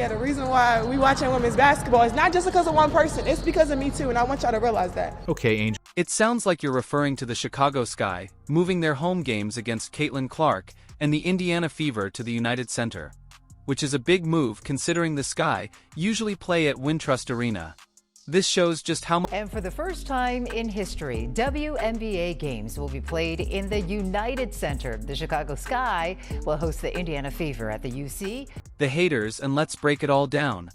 Yeah, the reason why we watching women's basketball is not just because of one person. It's because of me too, and I want y'all to realize that. Okay, Angel. It sounds like you're referring to the Chicago Sky, moving their home games against Caitlin Clark and the Indiana Fever to the United Center, which is a big move considering the Sky usually play at Wintrust Arena. This shows just how much. And for the first time in history, WNBA games will be played in the United Center. The Chicago Sky will host the Indiana Fever at the UC. The haters, and let's break it all down.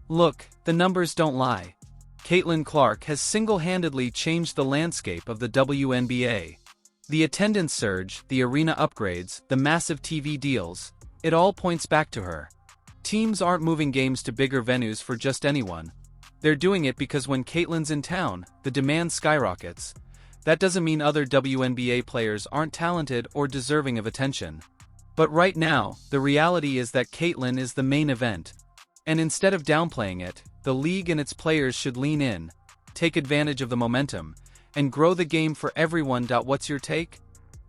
Look, the numbers don't lie. Caitlin Clark has single-handedly changed the landscape of the WNBA. The attendance surge, the arena upgrades, the massive TV deals, it all points back to her. Teams aren't moving games to bigger venues for just anyone. They're doing it because when Caitlin's in town, the demand skyrockets. That doesn't mean other WNBA players aren't talented or deserving of attention. But right now, the reality is that Caitlin is the main event. And instead of downplaying it, the league and its players should lean in, take advantage of the momentum, and grow the game for everyone. What's your take?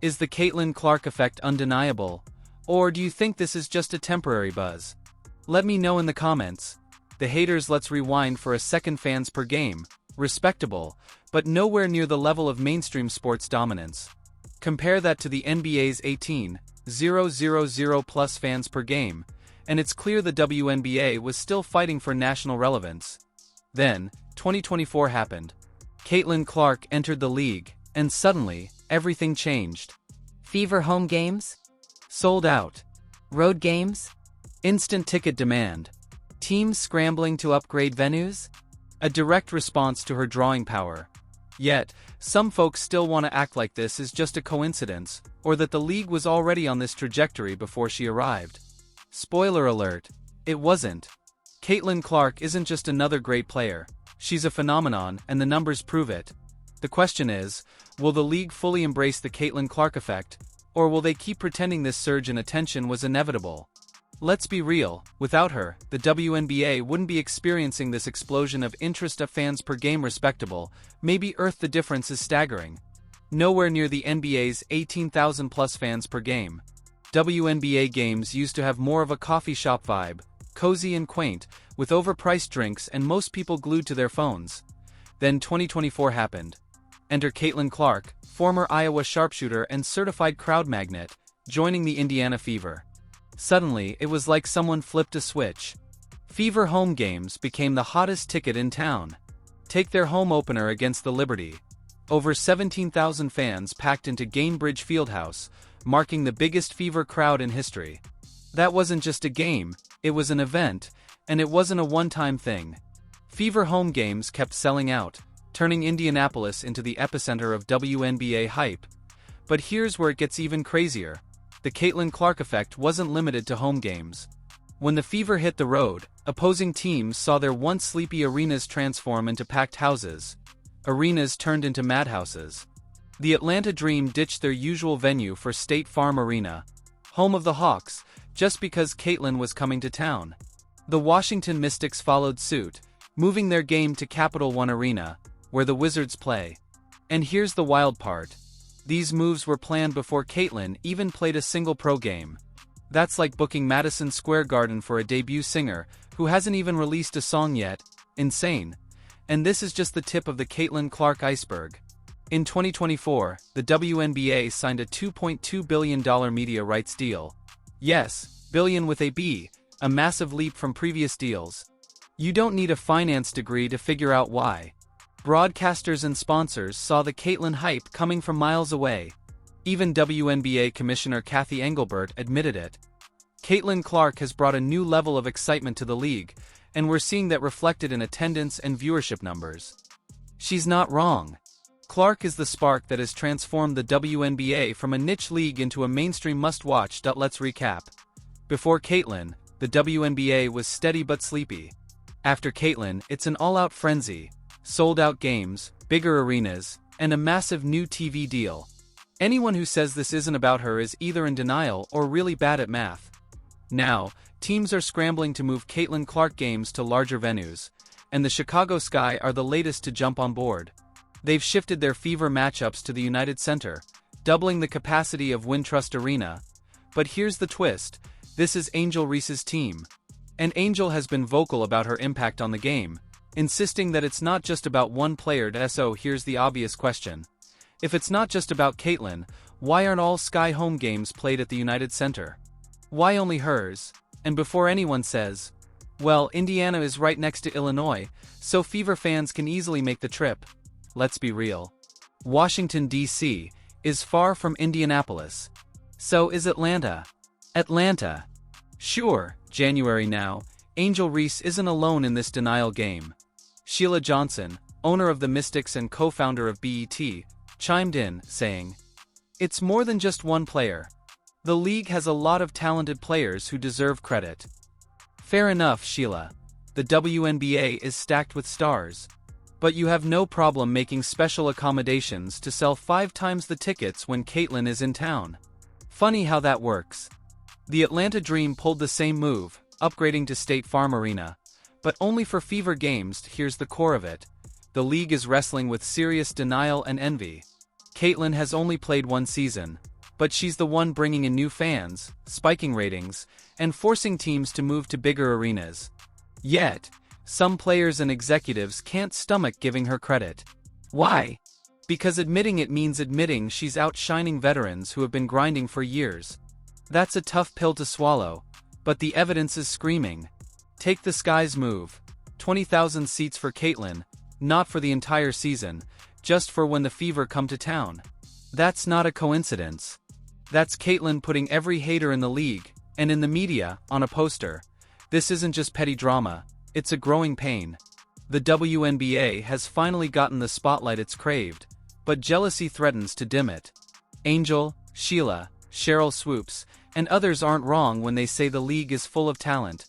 Is the Caitlin Clark effect undeniable? Or do you think this is just a temporary buzz? Let me know in the comments. The haters, let's rewind for a second. Fans per game, respectable, but nowhere near the level of mainstream sports dominance. Compare that to the NBA's 18,000 plus fans per game, and it's clear the WNBA was still fighting for national relevance. Then, 2024 happened. Caitlin Clark entered the league, and suddenly, everything changed. Fever home games? Sold out. Road games? Instant ticket demand. Teams scrambling to upgrade venues? A direct response to her drawing power. Yet, some folks still want to act like this is just a coincidence, or that the league was already on this trajectory before she arrived. Spoiler alert, it wasn't. Caitlin Clark isn't just another great player, she's a phenomenon, and the numbers prove it. The question is, will the league fully embrace the Caitlin Clark effect, or will they keep pretending this surge in attention was inevitable? Let's be real, without her, the WNBA wouldn't be experiencing this explosion of interest of fans per game. Respectable, maybe Earth. The difference is staggering. Nowhere near the NBA's 18,000 plus fans per game. WNBA games used to have more of a coffee shop vibe, cozy and quaint, with overpriced drinks and most people glued to their phones. Then 2024 happened. Enter Caitlin Clark, former Iowa sharpshooter and certified crowd magnet, joining the Indiana Fever. Suddenly, it was like someone flipped a switch. Fever home games became the hottest ticket in town. Take their home opener against the Liberty. Over 17,000 fans packed into Gainbridge Fieldhouse, marking the biggest Fever crowd in history. That wasn't just a game, it was an event, and it wasn't a one-time thing. Fever home games kept selling out, turning Indianapolis into the epicenter of WNBA hype. But here's where it gets even crazier. The Caitlin Clark effect wasn't limited to home games. When the Fever hit the road, opposing teams saw their once sleepy arenas transform into packed houses. Arenas turned into madhouses. The Atlanta Dream ditched their usual venue for State Farm Arena, home of the Hawks, just because Caitlin was coming to town. The Washington Mystics followed suit, moving their game to Capital One Arena, where the Wizards play. And here's the wild part. These moves were planned before Caitlin even played a single pro game. That's like booking Madison Square Garden for a debut singer who hasn't even released a song yet. Insane. And this is just the tip of the Caitlin Clark iceberg. In 2024, the WNBA signed a $2.2 billion media rights deal. Yes, billion with a B, a massive leap from previous deals. You don't need a finance degree to figure out why. Broadcasters and sponsors saw the Caitlin hype coming from miles away. Even WNBA Commissioner Kathy Engelbert admitted it. Caitlin Clark has brought a new level of excitement to the league, and we're seeing that reflected in attendance and viewership numbers. She's not wrong. Clark is the spark that has transformed the WNBA from a niche league into a mainstream must-watch. Let's recap. Before Caitlin, the WNBA was steady but sleepy. After Caitlin, it's an all-out frenzy. Sold-out games, bigger arenas, and a massive new TV deal. Anyone who says this isn't about her is either in denial or really bad at math. Now, teams are scrambling to move Caitlin Clark games to larger venues, and the Chicago Sky are the latest to jump on board. They've shifted their Fever matchups to the United Center, doubling the capacity of Wintrust Arena. But here's the twist, this is Angel Reese's team. And Angel has been vocal about her impact on the game, insisting that it's not just about one player. So here's the obvious question. If it's not just about Caitlin, why aren't all Sky home games played at the United Center? Why only hers? And before anyone says, well, Indiana is right next to Illinois, so Fever fans can easily make the trip. Let's be real. Washington, D.C. is far from Indianapolis. So is Atlanta. Atlanta. Sure, January now, Angel Reese isn't alone in this denial game. Sheila Johnson, owner of the Mystics and co-founder of BET, chimed in, saying, "It's more than just one player. The league has a lot of talented players who deserve credit." Fair enough, Sheila. The WNBA is stacked with stars. But you have no problem making special accommodations to sell 5 times the tickets when Caitlin is in town. Funny how that works. The Atlanta Dream pulled the same move, upgrading to State Farm Arena. But only for Fever games. Here's the core of it. The league is wrestling with serious denial and envy. Caitlin has only played 1 season. But she's the one bringing in new fans, spiking ratings, and forcing teams to move to bigger arenas. Yet, some players and executives can't stomach giving her credit. Why? Because admitting it means admitting she's outshining veterans who have been grinding for years. That's a tough pill to swallow, but the evidence is screaming. Take the Sky's move. 20,000 seats for Caitlin, not for the entire season, just for when the Fever come to town. That's not a coincidence. That's Caitlin putting every hater in the league, and in the media, on a poster. This isn't just petty drama, it's a growing pain. The WNBA has finally gotten the spotlight it's craved, but jealousy threatens to dim it. Angel, Sheila, Cheryl Swoops, and others aren't wrong when they say the league is full of talent.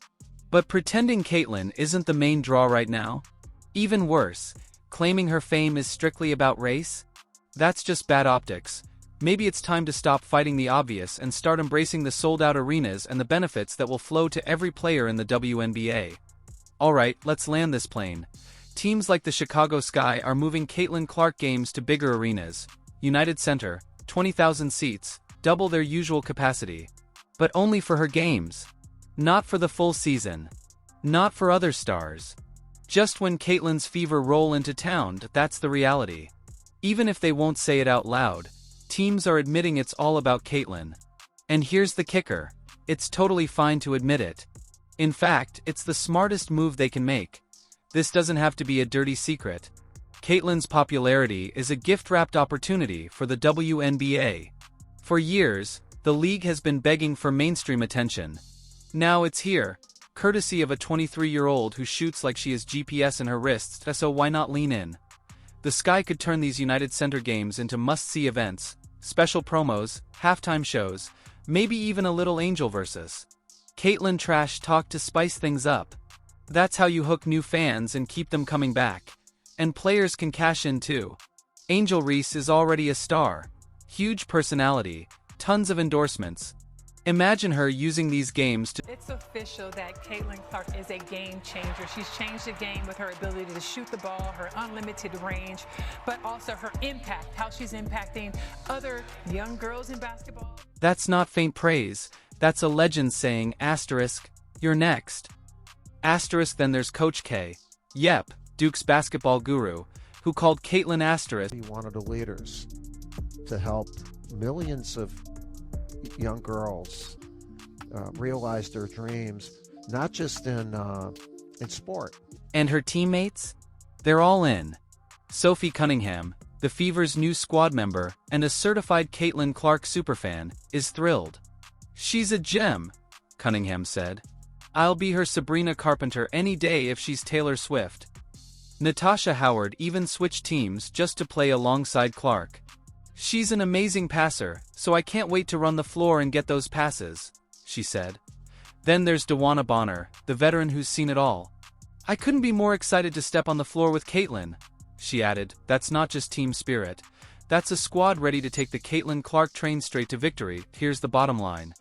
But pretending Caitlin isn't the main draw right now? Even worse, claiming her fame is strictly about race? That's just bad optics. Maybe it's time to stop fighting the obvious and start embracing the sold-out arenas and the benefits that will flow to every player in the WNBA. Alright, let's land this plane. Teams like the Chicago Sky are moving Caitlin Clark games to bigger arenas. United Center, 20,000 seats, double their usual capacity. But only for her games. Not for the full season. Not for other stars. Just when Caitlin's Fever roll into town, that's the reality. Even if they won't say it out loud, teams are admitting it's all about Caitlin. And here's the kicker. It's totally fine to admit it. In fact, it's the smartest move they can make. This doesn't have to be a dirty secret. Caitlin's popularity is a gift-wrapped opportunity for the WNBA. For years, the league has been begging for mainstream attention. Now it's here, courtesy of a 23-year-old who shoots like she has GPS in her wrists, so why not lean in? The Sky could turn these United Center games into must-see events, special promos, halftime shows, maybe even a little Angel versus Caitlin trash talk to spice things up. That's how you hook new fans and keep them coming back. And players can cash in too. Angel Reese is already a star. Huge personality, tons of endorsements. Imagine her using these games to... It's official that Caitlin Clark is a game changer. She's changed the game with her ability to shoot the ball, her unlimited range, but also her impact, how she's impacting other young girls in basketball. That's not faint praise. That's a legend saying, asterisk, you're next. Asterisk, then there's Coach K. Yep, Duke's basketball guru, who called Caitlin asterisk. Be one of the leaders to help millions of young girls realize their dreams, not just in sport. And her teammates? They're all in. Sophie Cunningham, the Fever's new squad member and a certified Caitlin Clark superfan, is thrilled. She's a gem, Cunningham said. I'll be her Sabrina Carpenter any day if she's Taylor Swift. Natasha Howard even switched teams just to play alongside Clark. She's an amazing passer, so I can't wait to run the floor and get those passes, she said. Then there's DeWanna Bonner, the veteran who's seen it all. I couldn't be more excited to step on the floor with Caitlin, she added. That's not just team spirit. That's a squad ready to take the Caitlin Clark train straight to victory. Here's the bottom line.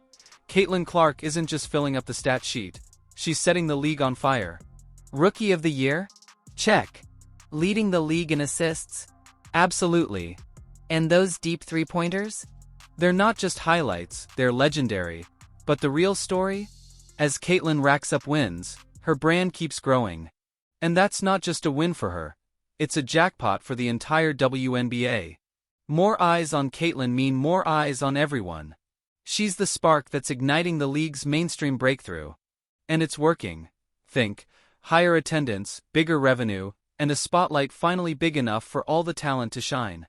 Caitlin Clark isn't just filling up the stat sheet. She's setting the league on fire. Rookie of the Year? Check. Leading the league in assists? Absolutely. And those deep three-pointers? They're not just highlights, they're legendary. But the real story? As Caitlyn racks up wins, her brand keeps growing. And that's not just a win for her. It's a jackpot for the entire WNBA. More eyes on Caitlyn mean more eyes on everyone. She's the spark that's igniting the league's mainstream breakthrough. And it's working. Think, higher attendance, bigger revenue, and a spotlight finally big enough for all the talent to shine.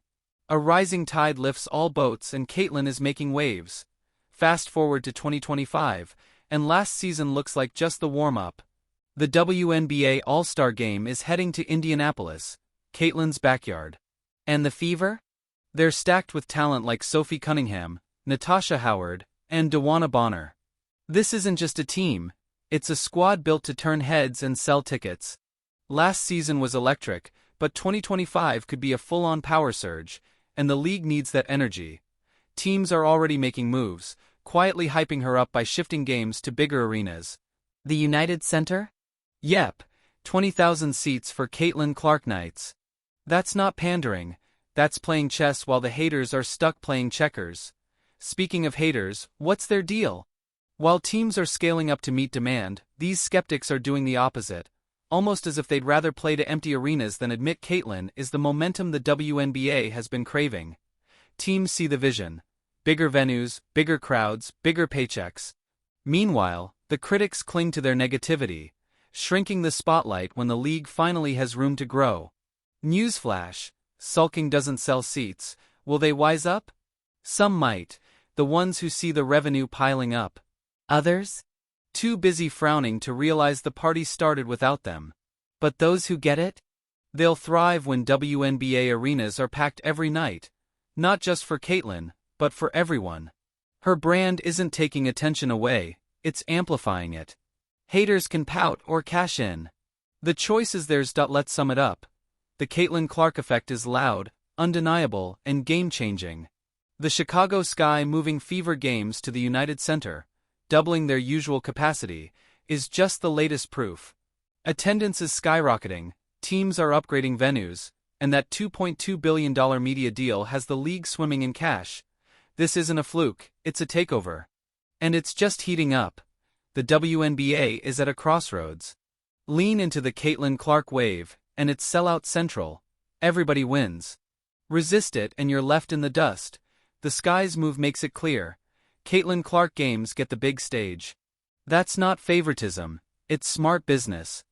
A rising tide lifts all boats and Caitlyn is making waves. Fast forward to 2025, and last season looks like just the warm-up. The WNBA All-Star Game is heading to Indianapolis, Caitlyn's backyard. And the Fever? They're stacked with talent like Sophie Cunningham, Natasha Howard, and DeWanna Bonner. This isn't just a team, it's a squad built to turn heads and sell tickets. Last season was electric, but 2025 could be a full-on power surge, and the league needs that energy. Teams are already making moves, quietly hyping her up by shifting games to bigger arenas. The United Center? Yep, 20,000 seats for Caitlin Clark nights. That's not pandering, that's playing chess while the haters are stuck playing checkers. Speaking of haters, what's their deal? While teams are scaling up to meet demand, these skeptics are doing the opposite, almost as if they'd rather play to empty arenas than admit Caitlyn is the momentum the WNBA has been craving. Teams see the vision. Bigger venues, bigger crowds, bigger paychecks. Meanwhile, the critics cling to their negativity, shrinking the spotlight when the league finally has room to grow. Newsflash, sulking doesn't sell seats. Will they wise up? Some might, the ones who see the revenue piling up. Others? Too busy frowning to realize the party started without them. But those who get it? They'll thrive when WNBA arenas are packed every night. Not just for Caitlyn, but for everyone. Her brand isn't taking attention away, it's amplifying it. Haters can pout or cash in. The choice is theirs. Let's sum it up. The Caitlin Clark effect is loud, undeniable, and game-changing. The Chicago Sky moving Fever games to the United Center, doubling their usual capacity, is just the latest proof. Attendance is skyrocketing, teams are upgrading venues, and that $2.2 billion media deal has the league swimming in cash. This isn't a fluke, it's a takeover. And it's just heating up. The WNBA is at a crossroads. Lean into the Caitlin Clark wave, and it's sellout central. Everybody wins. Resist it and you're left in the dust. The Sky's move makes it clear. Caitlin Clark games get the big stage. That's not favoritism, it's smart business.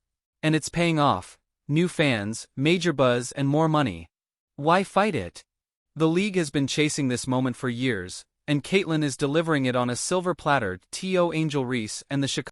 And it's paying off. New fans, major buzz, and more money. Why fight it? The league has been chasing this moment for years, and Caitlyn is delivering it on a silver platter. To Angel Reese and the Chicago